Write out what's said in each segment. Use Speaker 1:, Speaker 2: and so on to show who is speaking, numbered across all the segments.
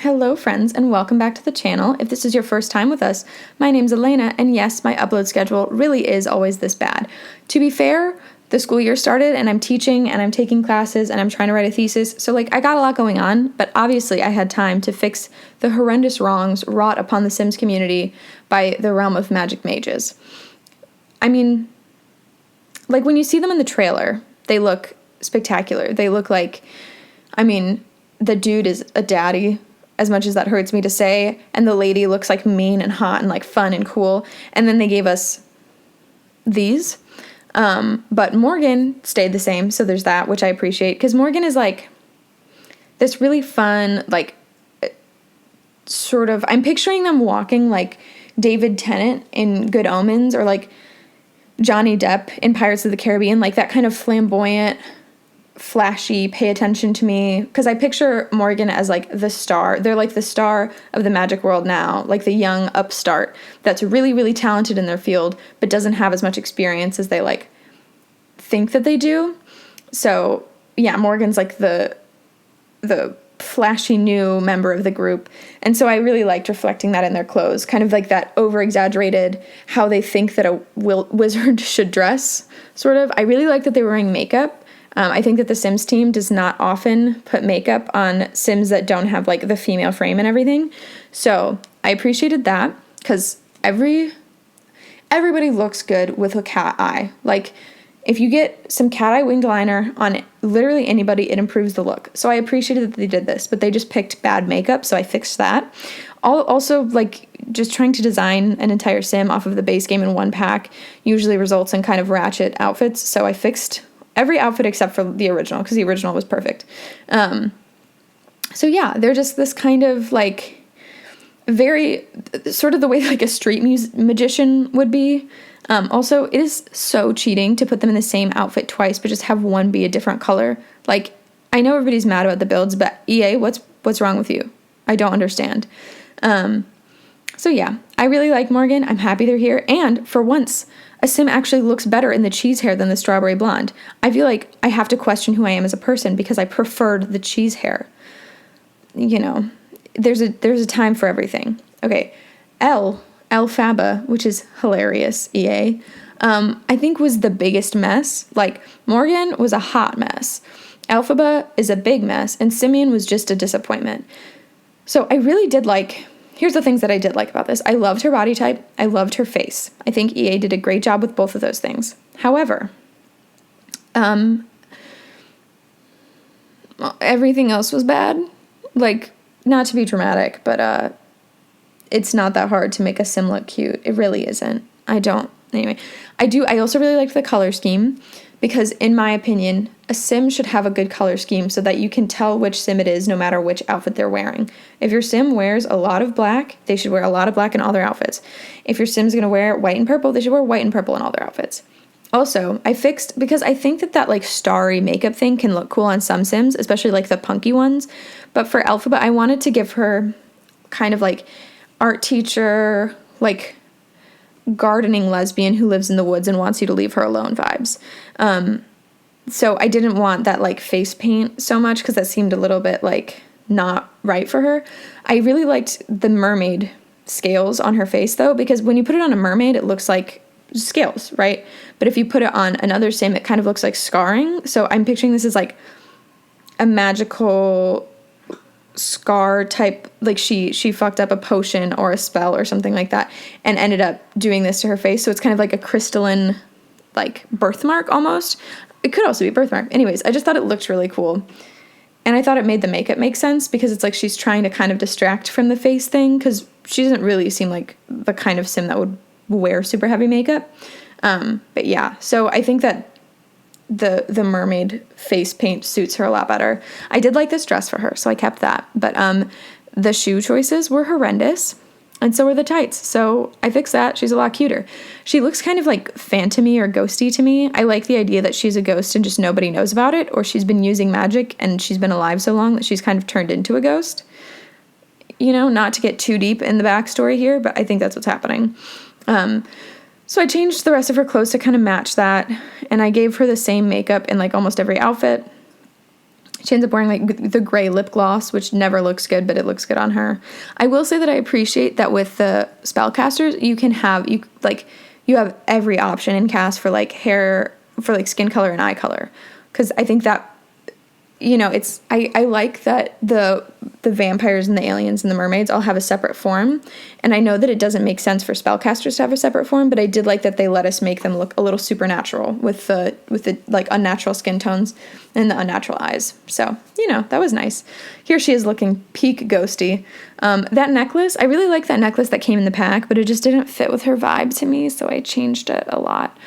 Speaker 1: Hello friends and welcome back to the channel. If this is your first time with us, my name's Elena and yes, my upload schedule really is always this bad. To be fair, the school year started and I'm teaching and I'm taking classes and I'm trying to write a thesis, so I got a lot going on, but obviously I had time to fix the horrendous wrongs wrought upon the Sims community by the realm of magic mages. I mean, when you see them in the trailer, they look spectacular. They look like, the dude is a daddy, as much as that hurts me to say, and the lady looks mean and hot and fun and cool, and then they gave us these, but Morgan stayed the same, so there's that, which I appreciate, because Morgan is this really fun, sort of, I'm picturing them walking like David Tennant in Good Omens, or Johnny Depp in Pirates of the Caribbean, that kind of flamboyant, flashy, pay attention to me, because I picture Morgan as the star. They're the star of the magic world now, the young upstart that's really, really talented in their field, but doesn't have as much experience as they think that they do. So yeah, Morgan's the flashy new member of the group, and so I really liked reflecting that in their clothes, kind of that over-exaggerated how they think that a wizard should dress, sort of. I really like that they were wearing makeup. I think that the Sims team does not often put makeup on Sims that don't have the female frame and everything. So I appreciated that, because everybody looks good with a cat eye. If you get some cat eye winged liner on literally anybody, it improves the look. So I appreciated that they did this, but they just picked bad makeup, so I fixed that. Also, just trying to design an entire Sim off of the base game in one pack usually results in kind of ratchet outfits, so I fixed every outfit except for the original, because the original was perfect. So yeah, they're just this kind of very sort of the way a street magician would be. Also, it is so cheating to put them in the same outfit twice, but just have one be a different color. I know everybody's mad about the builds, but EA, what's wrong with you? I don't understand. So yeah, I really like Morgan. I'm happy they're here, and for once, a Sim actually looks better in the cheese hair than the strawberry blonde. I feel like I have to question who I am as a person because I preferred the cheese hair. You know, there's a time for everything. Okay, Elphaba, which is hilarious, EA, I think was the biggest mess. Morgan was a hot mess. Elphaba is a big mess, and Simeon was just a disappointment. So I really did here's the things that I did like about this. I loved her body type. I loved her face. I think EA did a great job with both of those things. However, everything else was bad. Not to be dramatic, but it's not that hard to make a Sim look cute. It really isn't. Anyway, I also really liked the color scheme, because in my opinion, a Sim should have a good color scheme so that you can tell which Sim it is no matter which outfit they're wearing. If your Sim wears a lot of black, they should wear a lot of black in all their outfits. If your Sim's going to wear white and purple, they should wear white and purple in all their outfits. Also, I fixed, because I think that starry makeup thing can look cool on some Sims, especially the punky ones, but for Elphaba, I wanted to give her kind of art teacher, gardening lesbian who lives in the woods and wants you to leave her alone vibes. So I didn't want that face paint so much, because that seemed a little bit not right for her. I really liked the mermaid scales on her face though, because when you put it on a mermaid, it looks like scales, right? But if you put it on another Sim, it kind of looks like scarring. So I'm picturing this as a magical scar type, she fucked up a potion or a spell or something like that and ended up doing this to her face, so it's kind of a crystalline birthmark almost. It could also be a birthmark. Anyways, I just thought it looked really cool, and I thought it made the makeup make sense, because it's she's trying to kind of distract from the face thing, because she doesn't really seem like the kind of Sim that would wear super heavy makeup. But yeah, so I think that the mermaid face paint suits her a lot better. I did like this dress for her, so I kept that. But the shoe choices were horrendous, and so were the tights. So I fixed that. She's a lot cuter. She looks kind of phantomy or ghosty to me. I like the idea that she's a ghost and just nobody knows about it, or she's been using magic and she's been alive so long that she's kind of turned into a ghost. Not to get too deep in the backstory here, but I think that's what's happening. So I changed the rest of her clothes to kind of match that, and I gave her the same makeup in almost every outfit. She ends up wearing like the gray lip gloss, which never looks good, but it looks good on her. I will say that I appreciate that with the spellcasters, you have every option in cast for like hair, for like skin color and eye color. Because I think that, I like that the vampires and the aliens and the mermaids all have a separate form. And I know that it doesn't make sense for spellcasters to have a separate form, but I did like that they let us make them look a little supernatural with the like unnatural skin tones and the unnatural eyes. So, that was nice. Here she is looking peak ghosty. That necklace, I really like that necklace that came in the pack, but it just didn't fit with her vibe to me, so I changed it a lot.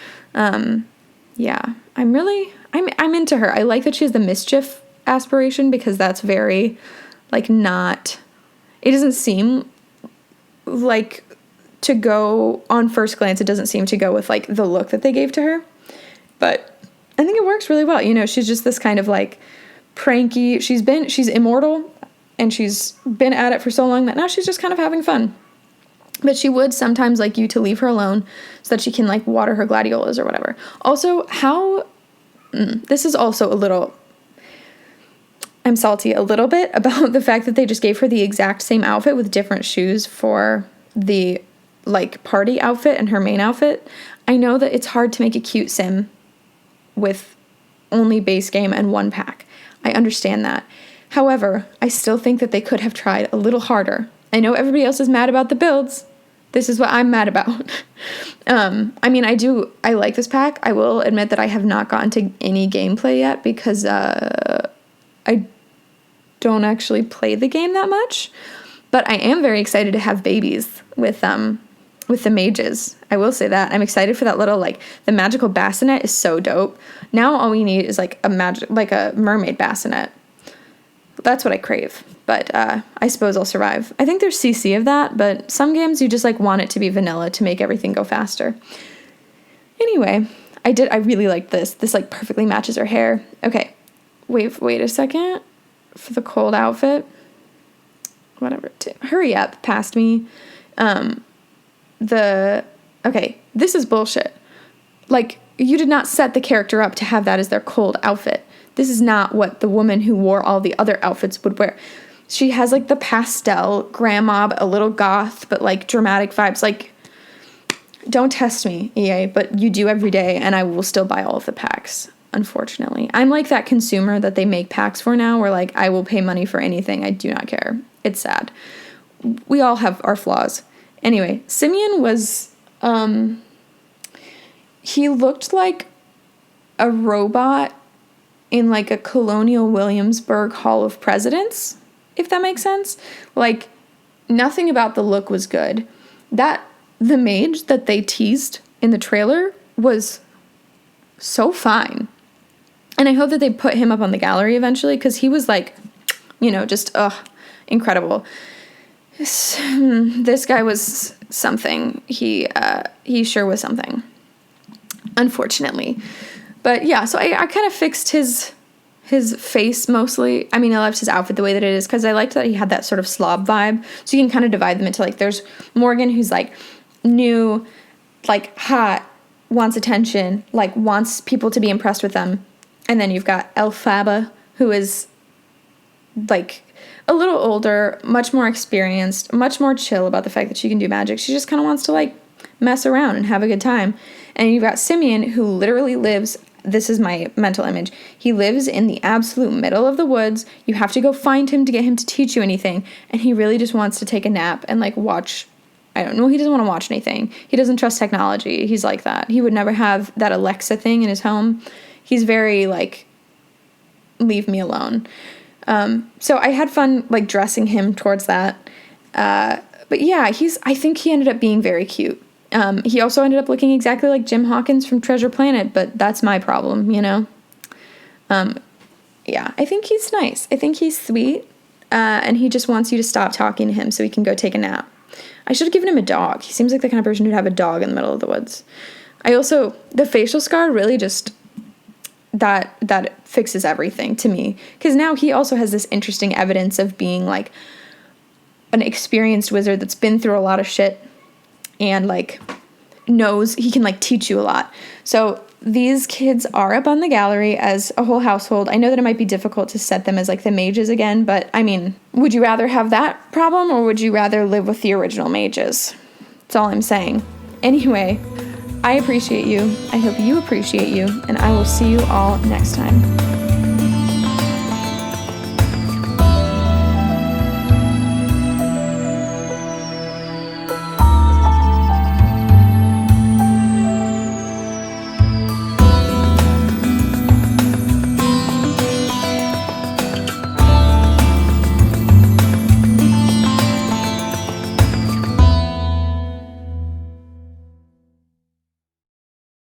Speaker 1: Yeah, I'm into her. I like that she has the mischief aspiration because that's very, like, not, it doesn't seem like to go, on first glance, it doesn't seem to go with, like, the look that they gave to her. But I think it works really well. She's just this kind of, like, pranky, she's immortal, and she's been at it for so long that now she's just kind of having fun. But she would sometimes like you to leave her alone so that she can, like, water her gladiolas or whatever. Also, this is also a little, I'm salty a little bit about the fact that they just gave her the exact same outfit with different shoes for the, like, party outfit and her main outfit. I know that it's hard to make a cute sim with only base game and one pack. I understand that. However, I still think that they could have tried a little harder. I know everybody else is mad about the builds. This is what I'm mad about. I like this pack. I will admit that I have not gotten to any gameplay yet because I don't actually play the game that much. But I am very excited to have babies with the mages. I will say that. I'm excited for that little, like, the magical bassinet is so dope. Now all we need is, like, a mermaid bassinet. That's what I crave. But I suppose I'll survive. I think there's CC of that, but some games you just, like, want it to be vanilla to make everything go faster. Anyway, I really like this. This, like, perfectly matches her hair. Okay, wait a second. For the cold outfit. Whatever. Hurry up past me. Okay, this is bullshit. Like, you did not set the character up to have that as their cold outfit. This is not what the woman who wore all the other outfits would wear. She has, like, the pastel, grandma, a little goth, but, like, dramatic vibes. Like, don't test me, EA, but you do every day, and I will still buy all of the packs, unfortunately. I'm like that consumer that they make packs for now, where, like, I will pay money for anything. I do not care. It's sad. We all have our flaws. Anyway, Simeon was, he looked like a robot in, like, a colonial Williamsburg Hall of Presidents, if that makes sense. Like, nothing about the look was good. The mage that they teased in the trailer was so fine. And I hope that they put him up on the gallery eventually, because he was, like, just, incredible. This guy was something. He sure was something, unfortunately. But yeah, so I kind of fixed his face mostly. I mean, I left his outfit the way that it is because I liked that he had that sort of slob vibe. So you can kind of divide them into, like, there's Morgan, who's, like, new, like, hot, wants attention, like, wants people to be impressed with them. And then you've got Elphaba, who is, like, a little older, much more experienced, much more chill about the fact that she can do magic. She just kind of wants to, like, mess around and have a good time. And you've got Simeon, who literally lives, this is my mental image, he lives in the absolute middle of the woods. You have to go find him to get him to teach you anything. And he really just wants to take a nap and, like, watch, I don't know, he doesn't want to watch anything. He doesn't trust technology. He's like that. He would never have that Alexa thing in his home. He's very, like, leave me alone. So I had fun, like, dressing him towards that. But yeah, I think he ended up being very cute. He also ended up looking exactly like Jim Hawkins from Treasure Planet, but that's my problem, Yeah, I think he's nice. I think he's sweet. And he just wants you to stop talking to him so he can go take a nap. I should have given him a dog. He seems like the kind of person who'd have a dog in the middle of the woods. The facial scar really just, that fixes everything to me. Because now he also has this interesting evidence of being, like, an experienced wizard that's been through a lot of shit and, like, knows, he can like teach you a lot. So these kids are up on the gallery as a whole household. I know that it might be difficult to set them as like the mages again, but I mean, would you rather have that problem or would you rather live with the original mages? That's all I'm saying. Anyway, I appreciate you. I hope you appreciate you, and I will see you all next time.